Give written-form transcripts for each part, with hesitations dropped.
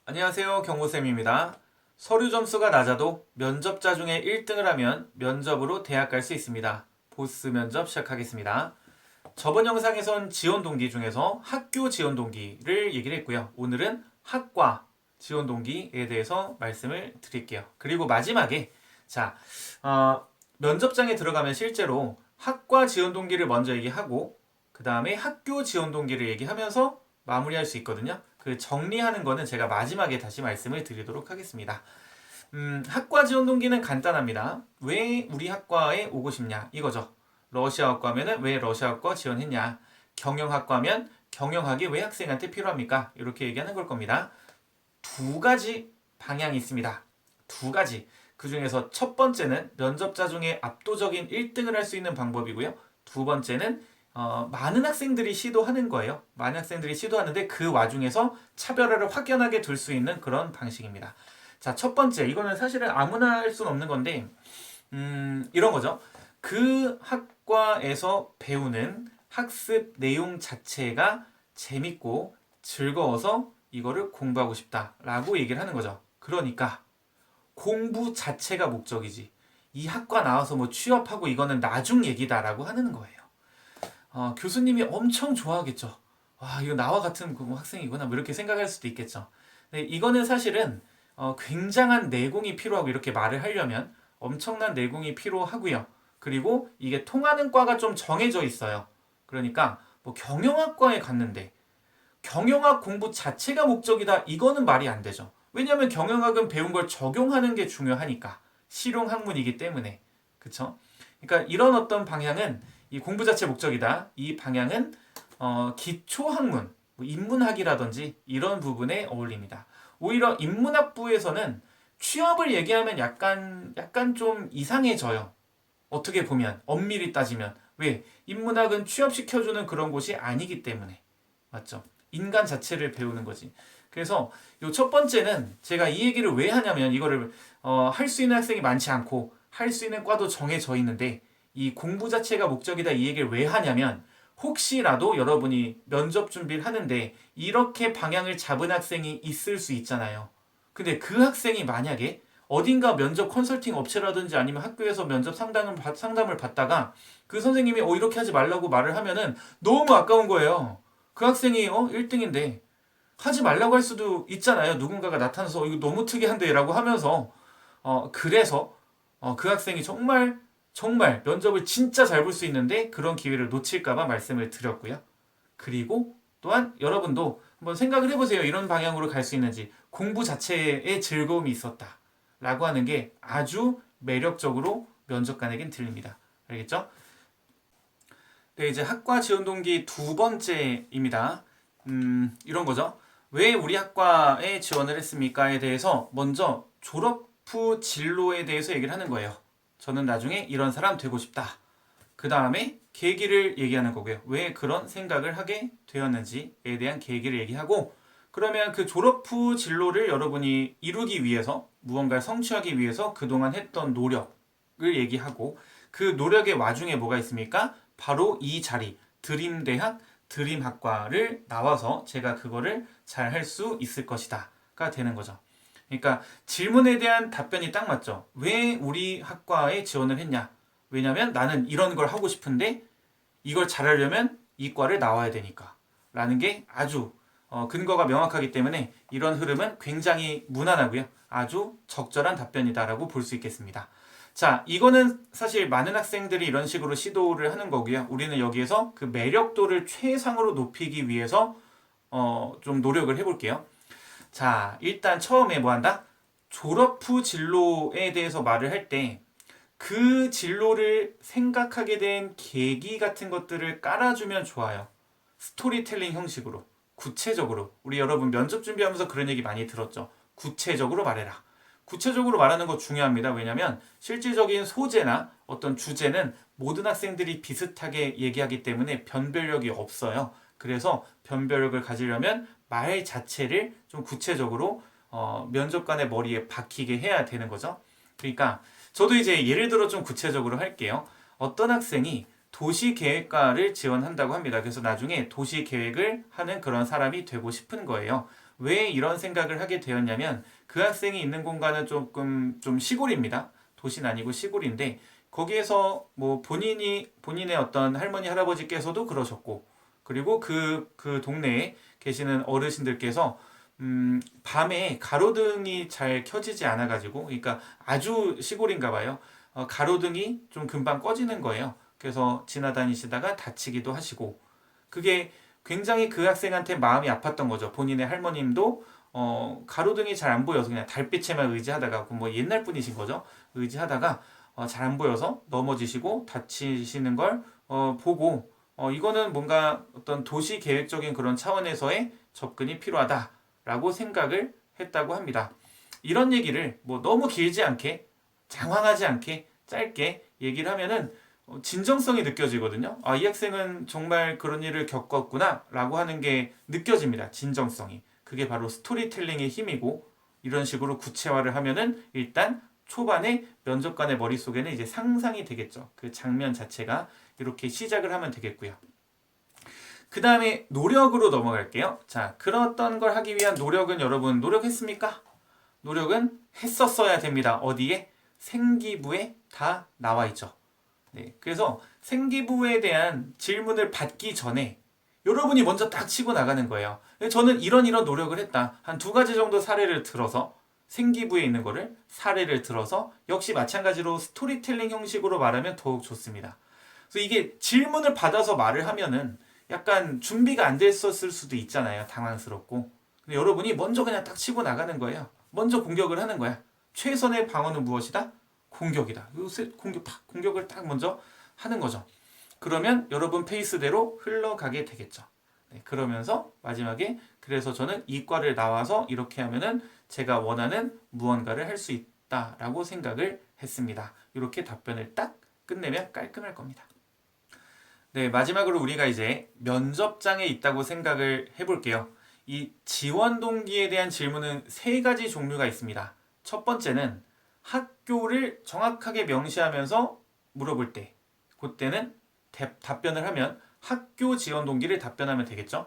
안녕하세요. 경고쌤입니다. 서류 점수가 낮아도 면접자 중에 1등을 하면 면접으로 대학 갈 수 있습니다. 보스 면접 시작하겠습니다. 저번 영상에선 지원 동기 중에서 학교 지원 동기를 얘기를 했고요. 오늘은 학과 지원 동기에 대해서 말씀을 드릴게요. 그리고 마지막에 자 면접장에 들어가면 실제로 학과 지원 동기를 먼저 얘기하고 그 다음에 학교 지원 동기를 얘기하면서 마무리할 수 있거든요. 그 정리하는 거는 제가 마지막에 다시 말씀을 드리도록 하겠습니다. 학과 지원 동기는 간단합니다. 왜 우리 학과에 오고 싶냐 이거죠. 러시아학과면은 왜 러시아학과 지원했냐. 경영학과면 경영학이 왜 학생한테 필요합니까? 이렇게 얘기하는 걸 겁니다. 두 가지 방향이 있습니다. 두 가지. 그 중에서 첫 번째는 면접자 중에 압도적인 1등을 할 수 있는 방법이고요. 두 번째는 많은 학생들이 시도하는 거예요. 많은 학생들이 시도하는데 그 와중에서 차별화를 확연하게 둘 수 있는 그런 방식입니다. 자, 첫 번째, 이거는 사실은 아무나 할 수는 없는 건데, 이런 거죠. 그 학과에서 배우는 학습 내용 자체가 재밌고 즐거워서 이거를 공부하고 싶다라고 얘기를 하는 거죠. 그러니까 공부 자체가 목적이지. 이 학과 나와서 뭐 취업하고 이거는 나중 얘기다라고 하는 거예요. 교수님이 엄청 좋아하겠죠. 와, 이거 나와 같은 그 학생이구나. 뭐 이렇게 생각할 수도 있겠죠. 근데 이거는 사실은 굉장한 내공이 필요하고 이렇게 말을 하려면 엄청난 내공이 필요하고요. 그리고 이게 통하는 과가 좀 정해져 있어요. 그러니까 뭐 경영학과에 갔는데 경영학 공부 자체가 목적이다. 이거는 말이 안 되죠. 왜냐하면 경영학은 배운 걸 적용하는 게 중요하니까. 실용 학문이기 때문에. 그쵸? 그러니까 이런 어떤 방향은 이 공부 자체 목적이다. 이 방향은 기초 학문, 뭐 인문학이라든지 이런 부분에 어울립니다. 오히려 인문학부에서는 취업을 얘기하면 약간 좀 이상해져요. 어떻게 보면 엄밀히 따지면 왜 인문학은 취업시켜주는 그런 곳이 아니기 때문에 맞죠? 인간 자체를 배우는 거지. 그래서 요 첫 번째는 제가 이 얘기를 왜 하냐면 이거를 할 수 있는 학생이 많지 않고 할 수 있는 과도 정해져 있는데 이 공부 자체가 목적이다 이 얘기를 왜 하냐면 혹시라도 여러분이 면접 준비를 하는데 이렇게 방향을 잡은 학생이 있을 수 있잖아요. 근데 그 학생이 만약에 어딘가 면접 컨설팅 업체라든지 아니면 학교에서 면접 상담을 받다가 그 선생님이 이렇게 하지 말라고 말을 하면은 너무 아까운 거예요. 그 학생이 1등인데 하지 말라고 할 수도 있잖아요. 누군가가 나타나서 이거 너무 특이한데 라고 하면서 그래서 그 학생이 정말 면접을 진짜 잘 볼 수 있는데 그런 기회를 놓칠까봐 말씀을 드렸고요. 그리고 또한 여러분도 한번 생각을 해보세요. 이런 방향으로 갈 수 있는지. 공부 자체에 즐거움이 있었다. 라고 하는 게 아주 매력적으로 면접관에겐 들립니다. 알겠죠? 네, 이제 학과 지원 동기 두 번째입니다. 이런 거죠. 왜 우리 학과에 지원을 했습니까에 대해서 먼저 졸업 후 진로에 대해서 얘기를 하는 거예요. 저는 나중에 이런 사람 되고 싶다. 그 다음에 계기를 얘기하는 거고요. 왜 그런 생각을 하게 되었는지에 대한 계기를 얘기하고 그러면 그 졸업 후 진로를 여러분이 이루기 위해서 무언가를 성취하기 위해서 그동안 했던 노력을 얘기하고 그 노력의 와중에 뭐가 있습니까? 바로 이 자리 드림대학 드림학과를 나와서 제가 그거를 잘 할 수 있을 것이다가 되는 거죠. 그러니까 질문에 대한 답변이 딱 맞죠. 왜 우리 학과에 지원을 했냐? 왜냐면 나는 이런 걸 하고 싶은데 이걸 잘하려면 이 과를 나와야 되니까 라는 게 아주 근거가 명확하기 때문에 이런 흐름은 굉장히 무난하고요. 아주 적절한 답변이다라고 볼 수 있겠습니다. 자, 이거는 사실 많은 학생들이 이런 식으로 시도를 하는 거고요. 우리는 여기에서 그 매력도를 최상으로 높이기 위해서 좀 노력을 해볼게요. 자, 일단 처음에 뭐 한다? 졸업 후 진로에 대해서 말을 할 때 그 진로를 생각하게 된 계기 같은 것들을 깔아주면 좋아요. 스토리텔링 형식으로, 구체적으로. 우리 여러분 면접 준비하면서 그런 얘기 많이 들었죠. 구체적으로 말해라. 구체적으로 말하는 거 중요합니다. 왜냐하면 실질적인 소재나 어떤 주제는 모든 학생들이 비슷하게 얘기하기 때문에 변별력이 없어요. 그래서 변별력을 가지려면 말 자체를 좀 구체적으로 면접관의 머리에 박히게 해야 되는 거죠. 그러니까 저도 이제 예를 들어 좀 구체적으로 할게요. 어떤 학생이 도시계획과를 지원한다고 합니다. 그래서 나중에 도시계획을 하는 그런 사람이 되고 싶은 거예요. 왜 이런 생각을 하게 되었냐면 그 학생이 있는 공간은 조금 좀 시골입니다. 도시는 아니고 시골인데 거기에서 뭐 본인의 어떤 할머니 할아버지께서도 그러셨고 그리고 그 동네에 계시는 어르신들께서 밤에 가로등이 잘 켜지지 않아 가지고 그러니까 아주 시골인가 봐요. 가로등이 좀 금방 꺼지는 거예요. 그래서 지나다니시다가 다치기도 하시고 그게 굉장히 그 학생한테 마음이 아팠던 거죠. 본인의 할머님도 가로등이 잘 안 보여서 그냥 달빛에만 의지하다가 뭐 옛날 분이신 거죠. 의지하다가 잘 안 보여서 넘어지시고 다치시는 걸 보고 이거는 뭔가 어떤 도시 계획적인 그런 차원에서의 접근이 필요하다라고 생각을 했다고 합니다. 이런 얘기를 뭐 너무 길지 않게 장황하지 않게 짧게 얘기를 하면은 진정성이 느껴지거든요. 아, 이 학생은 정말 그런 일을 겪었구나 라고 하는 게 느껴집니다. 진정성이. 그게 바로 스토리텔링의 힘이고 이런 식으로 구체화를 하면은 일단 초반에 면접관의 머릿속에는 이제 상상이 되겠죠. 그 장면 자체가 이렇게 시작을 하면 되겠고요. 그 다음에 노력으로 넘어갈게요. 자, 그런 걸 하기 위한 노력은 여러분 노력했습니까? 노력은 했었어야 됩니다. 어디에? 생기부에 다 나와 있죠. 네, 그래서 생기부에 대한 질문을 받기 전에 여러분이 먼저 딱 치고 나가는 거예요. 저는 이런 노력을 했다. 한 두 가지 정도 사례를 들어서 생기부에 있는 거를 사례를 들어서 역시 마찬가지로 스토리텔링 형식으로 말하면 더욱 좋습니다. 그래서 이게 질문을 받아서 말을 하면은 약간 준비가 안 됐었을 수도 있잖아요. 당황스럽고. 근데 여러분이 먼저 그냥 딱 치고 나가는 거예요. 먼저 공격을 하는 거야. 최선의 방어는 무엇이다? 공격이다. 공격을 딱 먼저 하는 거죠. 그러면 여러분 페이스대로 흘러가게 되겠죠. 네, 그러면서 마지막에 그래서 저는 이과를 나와서 이렇게 하면은 제가 원하는 무언가를 할 수 있다라고 생각을 했습니다. 이렇게 답변을 딱 끝내면 깔끔할 겁니다. 네, 마지막으로 우리가 이제 면접장에 있다고 생각을 해볼게요. 이 지원 동기에 대한 질문은 세 가지 종류가 있습니다. 첫 번째는 학교를 정확하게 명시하면서 물어볼 때, 그때는 답변을 하면 학교 지원 동기를 답변하면 되겠죠.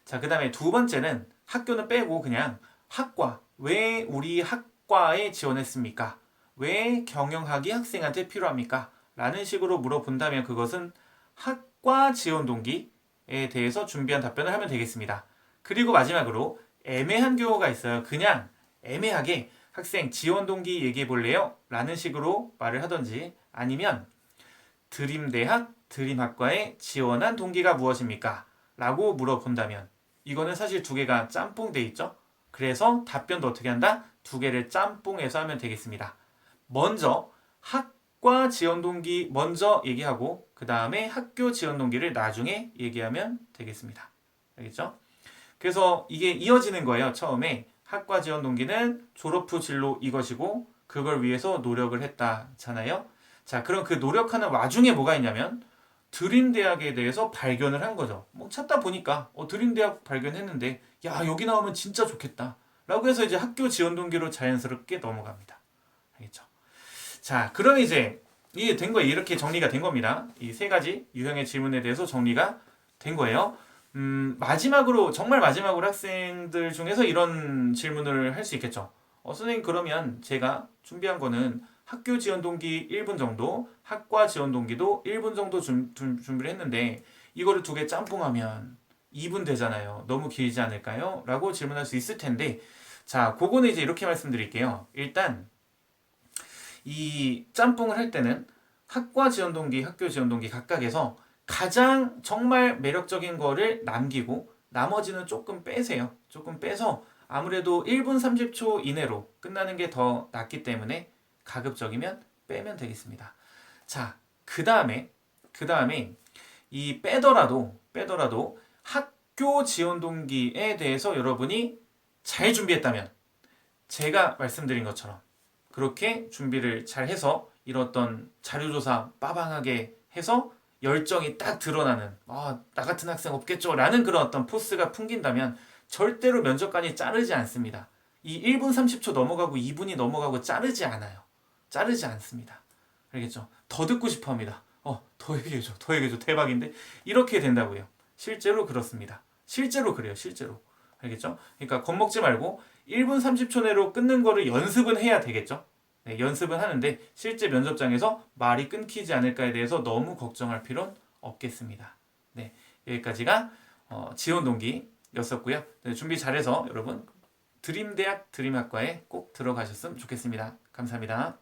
자, 그 다음에 두 번째는 학교는 빼고 그냥 학과, 왜 우리 학과에 지원했습니까? 왜 경영학이 학생한테 필요합니까? 라는 식으로 물어본다면 그것은 학과 지원 동기에 대해서 준비한 답변을 하면 되겠습니다. 그리고 마지막으로 애매한 경우가 있어요. 그냥 애매하게 학생 지원 동기 얘기해 볼래요? 라는 식으로 말을 하던지 아니면 드림대학, 드림학과에 지원한 동기가 무엇입니까? 라고 물어본다면 이거는 사실 두 개가 짬뽕돼 있죠? 그래서 답변도 어떻게 한다? 두 개를 짬뽕해서 하면 되겠습니다. 먼저 학과 지원 동기 먼저 얘기하고 그 다음에 학교 지원 동기를 나중에 얘기하면 되겠습니다. 알겠죠? 그래서 이게 이어지는 거예요. 처음에 학과 지원 동기는 졸업 후 진로 이것이고 그걸 위해서 노력을 했다잖아요. 자, 그럼 그 노력하는 와중에 뭐가 있냐면 드림대학에 대해서 발견을 한 거죠. 뭐 찾다 보니까 드림대학 발견했는데 야, 여기 나오면 진짜 좋겠다 라고 해서 이제 학교 지원 동기로 자연스럽게 넘어갑니다. 알겠죠? 자, 그럼 이제 이게 된 거예요. 이렇게 정리가 된 겁니다. 이 세 가지 유형의 질문에 대해서 정리가 된 거예요. 마지막으로 정말 마지막으로 학생들 중에서 이런 질문을 할 수 있겠죠. 선생님, 그러면 제가 준비한 거는 학교 지원 동기 1분 정도, 학과 지원 동기도 1분 정도 준비를 했는데 이거를 두 개 짬뽕하면 2분 되잖아요. 너무 길지 않을까요? 라고 질문할 수 있을 텐데 자, 그거는 이제 이렇게 말씀드릴게요. 일단 이 짬뽕을 할 때는 학과 지원 동기, 학교 지원 동기 각각에서 가장 정말 매력적인 거를 남기고 나머지는 조금 빼세요. 조금 빼서 아무래도 1분 30초 이내로 끝나는 게 더 낫기 때문에 가급적이면 빼면 되겠습니다. 자, 그 다음에 이 빼더라도 학교 지원 동기에 대해서 여러분이 잘 준비했다면 제가 말씀드린 것처럼 그렇게 준비를 잘 해서 이런 어떤 자료조사 빠방하게 해서 열정이 딱 드러나는 나 같은 학생 없겠죠 라는 그런 어떤 포스가 풍긴다면 절대로 면접관이 자르지 않습니다. 이 1분 30초 넘어가고 2분이 넘어가고 자르지 않아요. 자르지 않습니다. 알겠죠? 더 듣고 싶어 합니다. 더 얘기해줘 대박인데 이렇게 된다고요. 실제로 그렇습니다. 실제로 그래요. 실제로. 알겠죠? 그러니까 겁먹지 말고 1분 30초 내로 끊는 거를 연습은 해야 되겠죠? 네, 연습은 하는데 실제 면접장에서 말이 끊기지 않을까에 대해서 너무 걱정할 필요는 없겠습니다. 네, 여기까지가 지원 동기였었고요. 네, 준비 잘해서 여러분 드림대학 드림학과에 꼭 들어가셨으면 좋겠습니다. 감사합니다.